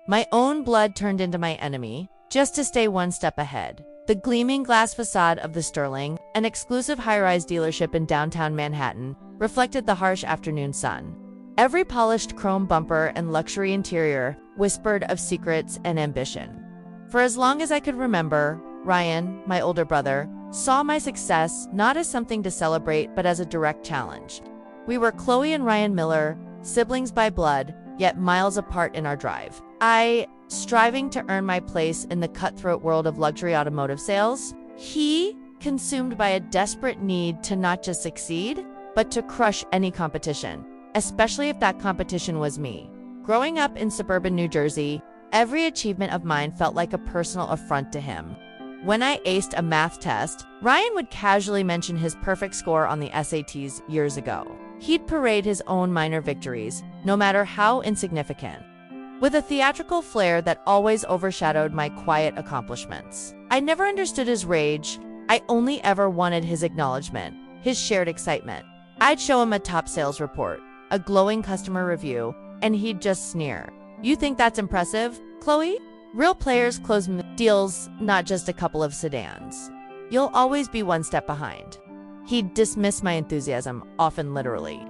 My own blood turned into my enemy, just to stay one step ahead. The gleaming glass facade of the Sterling, an exclusive high-rise dealership in downtown Manhattan, reflected the harsh afternoon sun. Every polished chrome bumper and luxury interior whispered of secrets and ambition. For as long as I could remember, Ryan, my older brother, saw my success not as something to celebrate but as a direct challenge. We were Chloe and Ryan Miller, siblings by blood, yet miles apart in our drive. I, striving to earn my place in the cutthroat world of luxury automotive sales. He, consumed by a desperate need to not just succeed, but to crush any competition, especially if that competition was me. Growing up in suburban New Jersey, every achievement of mine felt like a personal affront to him. When I aced a math test, Ryan would casually mention his perfect score on the SATs years ago. He'd parade his own minor victories, no matter how insignificant, with a theatrical flair that always overshadowed my quiet accomplishments. I never understood his rage. I only ever wanted his acknowledgement, his shared excitement. I'd show him a top sales report, a glowing customer review, and he'd just sneer. "You think that's impressive, Chloe? Real players close deals, not just a couple of sedans. You'll always be one step behind." He'd dismiss my enthusiasm, often literally,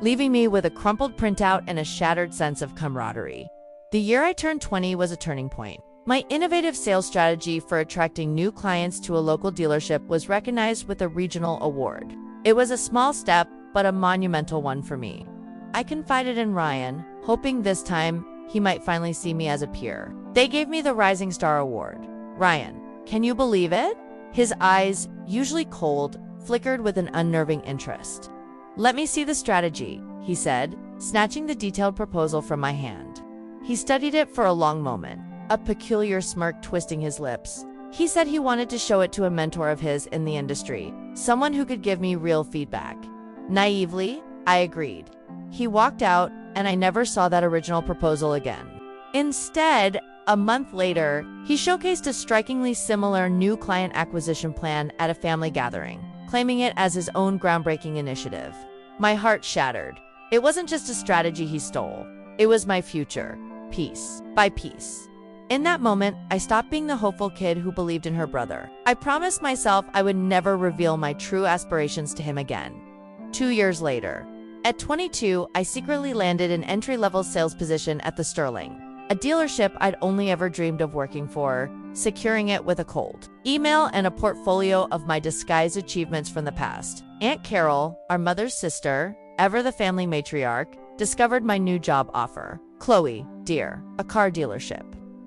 leaving me with a crumpled printout and a shattered sense of camaraderie. The year I turned 20 was a turning point. My innovative sales strategy for attracting new clients to a local dealership was recognized with a regional award. It was a small step, but a monumental one for me. I confided in Ryan, hoping this time he might finally see me as a peer. They gave me the Rising Star Award. Ryan, can you believe it? His eyes, usually cold, flickered with an unnerving interest. "Let me see the strategy," he said, snatching the detailed proposal from my hand. He studied it for a long moment, a peculiar smirk twisting his lips. He said he wanted to show it to a mentor of his in the industry, someone who could give me real feedback. Naively, I agreed. He walked out, and I never saw that original proposal again. Instead, a month later, he showcased a strikingly similar new client acquisition plan at a family gathering, claiming it as his own groundbreaking initiative. My heart shattered. It wasn't just a strategy he stole. It was my future, piece by piece. In that moment, I stopped being the hopeful kid who believed in her brother. I promised myself I would never reveal my true aspirations to him again. 2 years later, at 22, I secretly landed an entry-level sales position at the Sterling, a dealership I'd only ever dreamed of working for, securing it with a cold email and a portfolio of my disguised achievements from the past. Aunt Carol, our mother's sister, ever the family matriarch, discovered my new job offer. "Chloe, dear, a car dealership.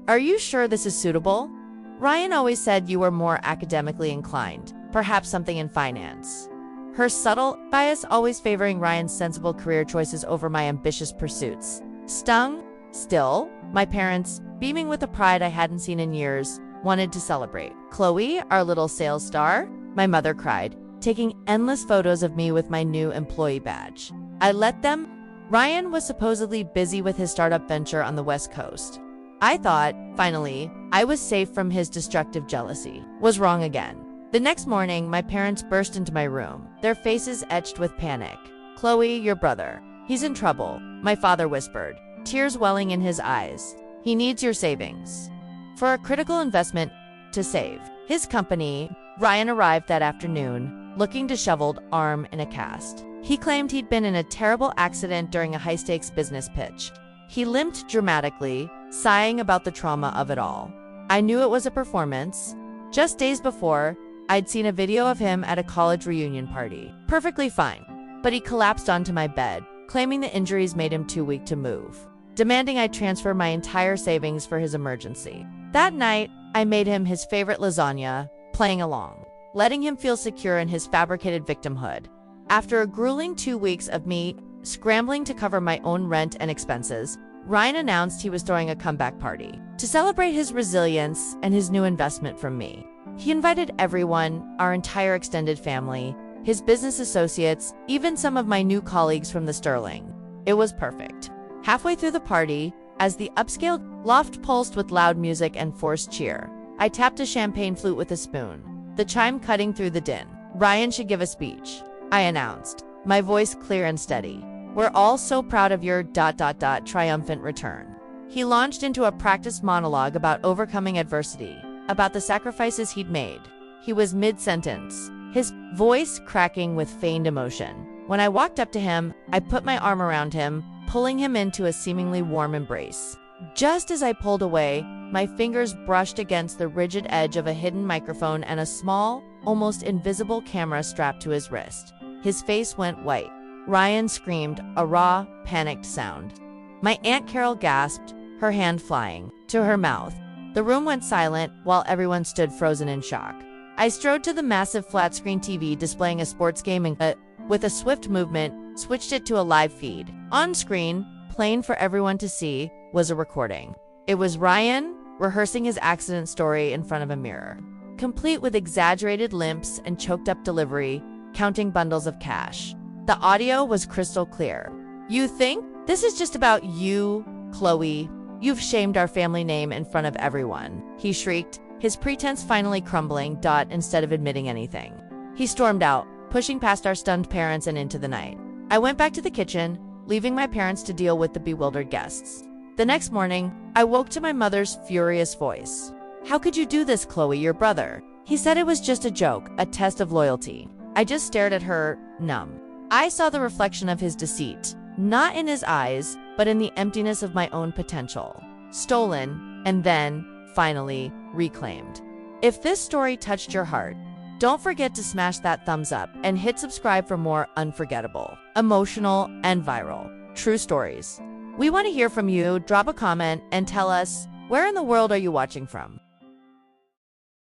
Are you sure this is suitable? Ryan always said you were more academically inclined, perhaps something in finance." Her subtle bias always favoring Ryan's sensible career choices over my ambitious pursuits stung. Still, my parents, beaming with a pride I hadn't seen in years, wanted to celebrate. "Chloe, our little sales star," my mother cried, taking endless photos of me with my new employee badge. I let them. Ryan was supposedly busy with his startup venture on the West Coast. I thought, finally, I was safe from his destructive jealousy. Was wrong again. The next morning, my parents burst into my room, their faces etched with panic. "Chloe, your brother. He's in trouble," my father whispered, tears welling in his eyes. "He needs your savings for a critical investment to save his company." Ryan arrived that afternoon, looking disheveled, arm in a cast. He claimed he'd been in a terrible accident during a high-stakes business pitch. He limped dramatically, sighing about the trauma of it all. I knew it was a performance. Just days before, I'd seen a video of him at a college reunion party. Perfectly fine. But he collapsed onto my bed, claiming the injuries made him too weak to move, demanding I transfer my entire savings for his emergency. That night, I made him his favorite lasagna, playing along, letting him feel secure in his fabricated victimhood. After a grueling 2 weeks of me scrambling to cover my own rent and expenses, Ryan announced he was throwing a comeback party to celebrate his resilience and his new investment from me. He invited everyone, our entire extended family, his business associates, even some of my new colleagues from the Sterling. It was perfect. Halfway through the party, as the upscale loft pulsed with loud music and forced cheer, I tapped a champagne flute with a spoon, the chime cutting through the din. "Ryan should give a speech," I announced, my voice clear and steady. "We're all so proud of your triumphant return." He launched into a practiced monologue about overcoming adversity, about the sacrifices he'd made. He was mid-sentence, his voice cracking with feigned emotion. When I walked up to him, I put my arm around him, pulling him into a seemingly warm embrace. Just as I pulled away, my fingers brushed against the rigid edge of a hidden microphone and a small, almost invisible camera strapped to his wrist. His face went white. Ryan screamed, a raw, panicked sound. My Aunt Carol gasped, her hand flying to her mouth. The room went silent while everyone stood frozen in shock. I strode to the massive flat-screen TV displaying a sports game and, with a swift movement, switched it to a live feed. On screen, plain for everyone to see, was a recording. It was Ryan rehearsing his accident story in front of a mirror, complete with exaggerated limps and choked-up delivery, counting bundles of cash. The audio was crystal clear. "You think this is just about you, Chloe? You've shamed our family name in front of everyone," he shrieked, his pretense finally crumbling instead of admitting anything. He stormed out, pushing past our stunned parents and into the night. I went back to the kitchen, leaving my parents to deal with the bewildered guests. The next morning, I woke to my mother's furious voice. "How could you do this, Chloe, your brother? He said it was just a joke, a test of loyalty." I just stared at her, numb. I saw the reflection of his deceit, not in his eyes, but in the emptiness of my own potential. Stolen, and then, finally, reclaimed. If this story touched your heart, don't forget to smash that thumbs up and hit subscribe for more unforgettable, emotional, and viral true stories. We want to hear from you. Drop a comment and tell us, where in the world are you watching from?